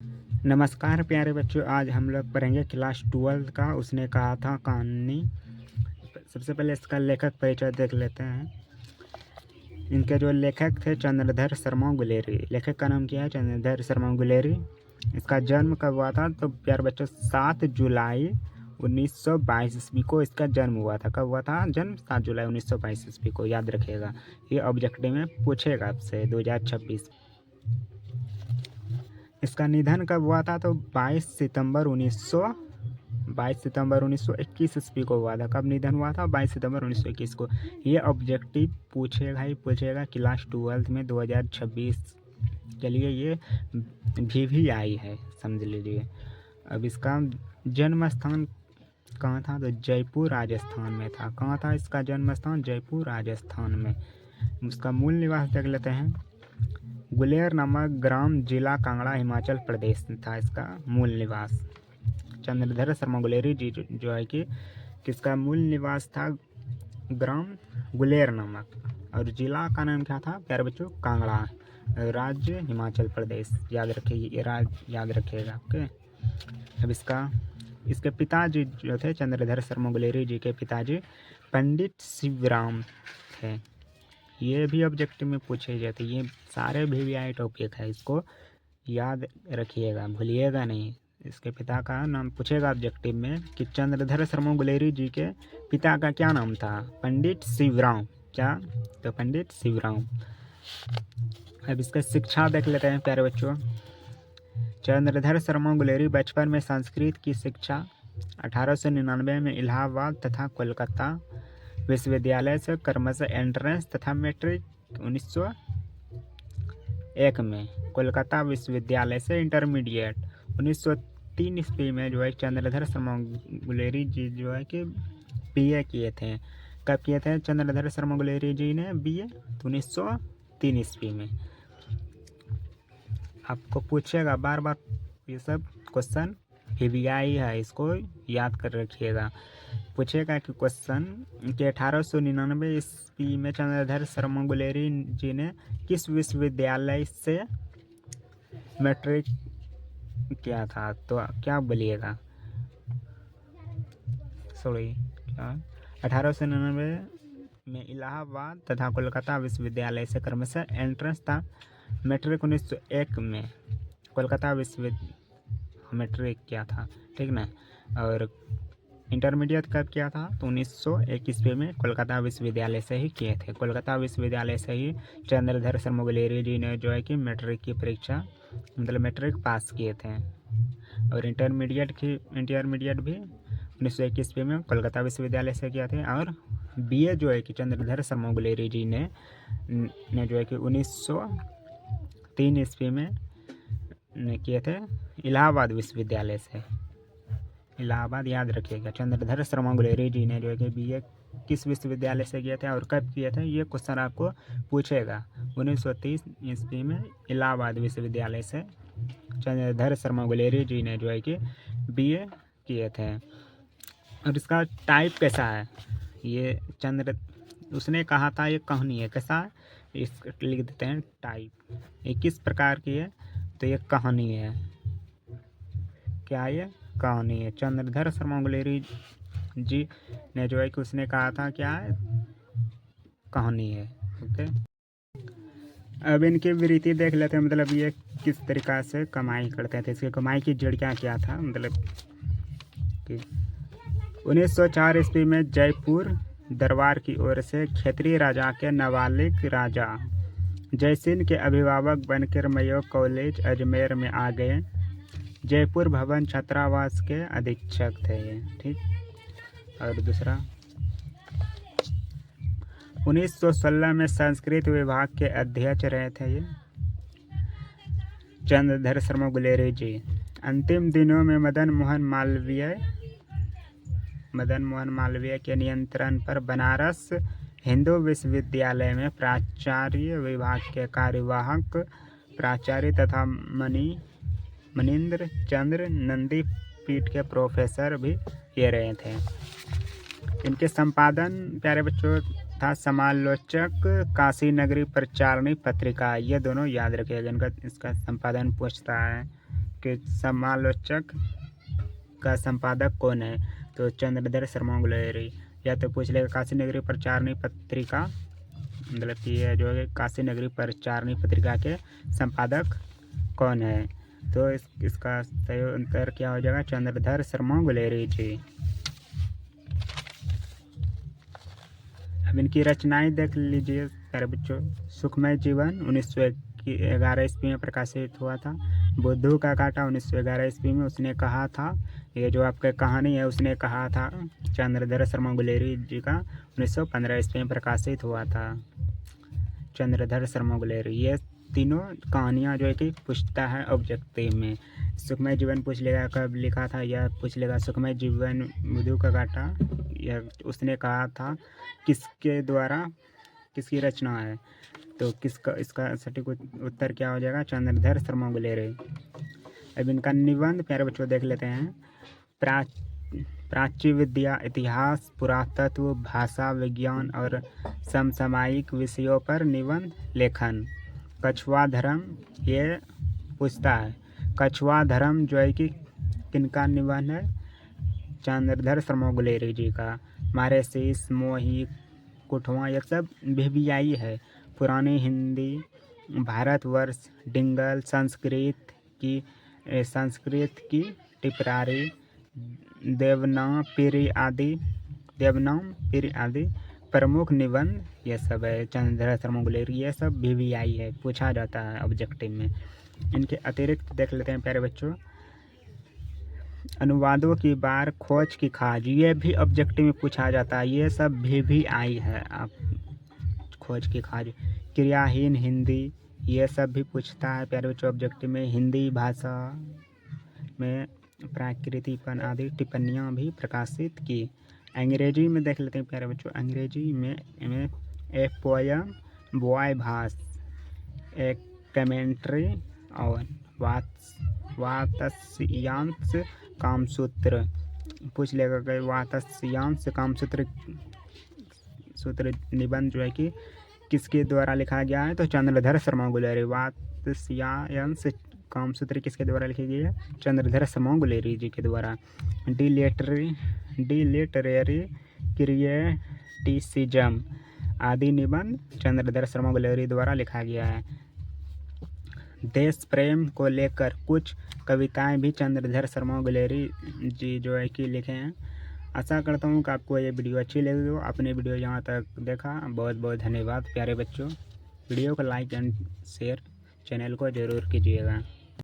नमस्कार प्यारे बच्चों, आज हम लोग पढ़ेंगे क्लास 12 का उसने कहा था कहानी। सबसे पहले इसका लेखक परिचय देख लेते हैं। इनके जो लेखक थे चंद्रधर शर्मा गुलेरी। लेखक का नाम क्या है? चंद्रधर शर्मा गुलेरी। इसका जन्म कब हुआ था? तो प्यारे बच्चों 7 जुलाई 1922 ईस्वी को इसका जन्म हुआ था। कब हुआ था जन्म? 7 जुलाई 1922 ईस्वी को, याद रखिएगा। ये ऑब्जेक्टिव में पूछेगा आपसे 2026। इसका निधन कब हुआ था? तो 22 सितंबर 1921 ईस्वी को हुआ था। कब निधन हुआ था? 22 सितंबर 1921 को। ये ऑब्जेक्टिव पूछेगा ही पूछेगा क्लास 12 में 2026 के लिए। ये भी आई है, समझ लीजिए। अब इसका जन्म स्थान कहाँ था? तो जयपुर राजस्थान में था। कहाँ था इसका जन्म स्थान? जयपुर राजस्थान में। उसका मूल निवास देख लेते हैं। गुलेर नामक ग्राम, जिला कांगड़ा, हिमाचल प्रदेश में था इसका मूल निवास। चंद्रधर शर्मा गुलेरी जी जो है कि किसका मूल निवास था? ग्राम गुलेर नामक, और जिला का नाम क्या था प्यारे बच्चों? कांगड़ा, राज्य हिमाचल प्रदेश। याद रखिए, ये राज्य याद रखिएगा। ओके। अब इसके पिताजी जो थे, चंद्रधर शर्मा गुलेरी जी के पिताजी पंडित शिवराम थे। ये भी ऑब्जेक्टिव में पूछे जाते, ये सारे VVI टॉपिक है, इसको याद रखिएगा, भूलिएगा नहीं। इसके पिता का नाम पूछेगा ऑब्जेक्टिव में कि चंद्रधर शर्मा गुलेरी जी के पिता का क्या नाम था? पंडित शिवराम। क्या? तो पंडित शिवराम। अब इसका शिक्षा देख लेते हैं प्यारे बच्चों। चंद्रधर शर्मा गुलेरी बचपन में संस्कृत की शिक्षा 1899 में इलाहाबाद तथा कोलकाता विश्वविद्यालय से क्रमशः एंट्रेंस तथा मैट्रिक 1901 में कोलकाता विश्वविद्यालय से इंटरमीडिएट 1903 ईस्वी में जो है चंद्रधर शर्मा गुलेरी जी जो है कि BA किए थे। कब किए थे चंद्रधर शर्मा गुलेरी जी ने BA? तो 1903 ईस्वी में। आपको पूछेगा बार बार ये सब क्वेश्चन, VVI है, इसको याद कर रखिएगा। पूछेगा कि क्वेश्चन कि 1899 ईस्वी में चंद्रधर शर्मा गुलेरी जी ने किस विश्वविद्यालय से मैट्रिक किया था? तो क्या बोलिएगा? सॉरी, क्या? 1899 में इलाहाबाद तथा कोलकाता विश्वविद्यालय से क्रमशः एंट्रेंस था। मैट्रिक 1901 में कोलकाता विश्वविद्यालय मैट्रिक किया था, ठीक ना। और इंटरमीडिएट कब किया था? तो 1901 ईस्वी में कोलकाता विश्वविद्यालय से ही किए थे। कोलकाता विश्वविद्यालय से ही चंद्रधर शर्मा गुलेरी जी ने जो है कि मैट्रिक की परीक्षा, मतलब मैट्रिक पास किए थे। और इंटरमीडिएट भी 1901 ईस्वी में कोलकाता विश्वविद्यालय से किया थे। और BA जो है कि चंद्रधर शर्मा गुलेरी जी ने जो है कि 1903 ईस्वी में किए थे इलाहाबाद विश्वविद्यालय से। इलाहाबाद याद रखिएगा। चंद्रधर शर्मा गुलेरी जी ने जो है कि BA किस विश्वविद्यालय से किए थे और कब किए थे? ये क्वेश्चन आपको पूछेगा। 1930 ईस्वी में इलाहाबाद विश्वविद्यालय से चंद्रधर शर्मा गुलेरी जी ने जो है कि BA किए थे। और इसका टाइप कैसा है? ये उसने कहा था, ये कहानी है। कैसा है? इस लिख देते हैं टाइप। ये किस प्रकार की है? तो ये कहानी है। क्या ये? कहानी है। चंद्रधर शर्मा गुलेरी जी ने जो है कि उसने कहा था क्या है? कहानी है। ओके। अब इनकी वृत्ति देख लेते हैं, मतलब ये किस तरीका से कमाई करते थे। इसकी कमाई की जड़ क्या था? मतलब कि 1904 ईस्वी में जयपुर दरबार की ओर से क्षेत्रीय राजा के नाबालिग राजा जयसिंह के अभिभावक बनकर मेयो कॉलेज अजमेर में आ गए। जयपुर भवन छात्रावास के अधीक्षक थे ये, ठीक। और दूसरा 1916 में संस्कृत विभाग के अध्यक्ष रहे थे ये चंद्रधर शर्मा गुलेरी जी। अंतिम दिनों में मदन मोहन मालवीय के नियंत्रण पर बनारस हिंदू विश्वविद्यालय में प्राचार्य विभाग के कार्यवाहक प्राचार्य तथा मनीन्द्र चंद्र नंदी पीठ के प्रोफेसर भी ये रहे थे। इनके संपादन प्यारे बच्चों था समालोचक, काशी नगरी प्रचारणी पत्रिका। ये दोनों याद रखिएगा। इसका संपादन पूछता है के समालोचक का संपादक कौन है? तो चंद्रधर शर्मा गुलेरी। या तो पूछ लेगा काशी नगरी प्रचारणी पत्रिका, मतलब कि ये जो है काशी नगरी प्रचारणी पत्रिका के संपादक कौन है? तो इसका सही उत्तर क्या हो जाएगा? चंद्रधर शर्मा गुलेरी जी। अब इनकी रचनाएं देख लीजिए प्यारे बच्चों। सुखमय जीवन 1911 ईस्वी में प्रकाशित हुआ था। बुद्धू का कांटा 1911 ईस्वी में उसने कहा था। ये जो आपका कहानी है उसने कहा था चंद्रधर शर्मा गुलेरी जी का 1915 ईस्वी में प्रकाशित हुआ था। चंद्रधर शर्मा गुलेरी ये तीनों कहानियाँ जो है कि पूछता है ऑब्जेक्टिव में। सुखमय जीवन पूछ लेगा कब लिखा था, यह पूछ लेगा सुखमय जीवन बुद्धू का कांटा यह उसने कहा था किसके द्वारा, किसकी रचना है? तो किसका, इसका सटीक उत्तर क्या हो जाएगा? चंद्रधर शर्मा गुलेरी। अब इनका निबंध प्यारे बच्चों देख लेते हैं। प्राच्य विद्या, इतिहास, पुरातत्व, भाषा विज्ञान और समसामयिक विषयों पर निबंध लेखन। कछुआ धर्म ये पूछता है। कछुआ धर्म जो है कि किनका निबंध है? चंद्रधर शर्मा गुलेरी जी का। मारे शीश, मोही, कुठवा ये सब भिभियाई है। पुरानी हिंदी, भारतवर्ष, डिंगल, संस्कृत की टिपरारी, देवनाम पीरी आदि प्रमुख निबंध ये सब है। चंद्रधर शर्मा गुलेरी ये सब भिभियाई है, पूछा जाता है ऑब्जेक्टिव में। इनके अतिरिक्त देख लेते हैं प्यारे बच्चों। अनुवादों की बार, खोज की खाज ये भी ऑब्जेक्टिव में पूछा जाता है। ये सब भी आई है। आप खोज की खाज, क्रियाहीन हिंदी ये सब भी पूछता है प्यारे बच्चों ऑब्जेक्टिव में। हिंदी भाषा में प्राकृतिकपन आदि टिप्पणियाँ भी प्रकाशित की। अंग्रेजी में देख लेते हैं प्यारे बच्चों। अंग्रेजी में ए पोयम बॉय भास, एक कमेंट्री और वात्स्यांश कामसूत्र पूछ लेगा कि वात्स्यांश कामसूत्र निबंध जो है कि किसके द्वारा लिखा गया है? तो चंद्रधर शर्मा गुलेरी। वात्स्यांश कामसूत्र किसके द्वारा लिखी गई है? चंद्रधर शर्मा गुलेरी जी के द्वारा। डी लिटरेरी क्रिटिसिज्म आदि निबंध चंद्रधर शर्मा गुलेरी द्वारा लिखा गया है। देश प्रेम को लेकर कुछ कविताएं भी चंद्रधर शर्मा गुलेरी जी जो है कि लिखे हैं। आशा करता हूँ कि आपको ये वीडियो अच्छी लगी हो। आपने वीडियो यहाँ तक देखा, बहुत बहुत धन्यवाद प्यारे बच्चों। वीडियो को लाइक एंड शेयर चैनल को ज़रूर कीजिएगा।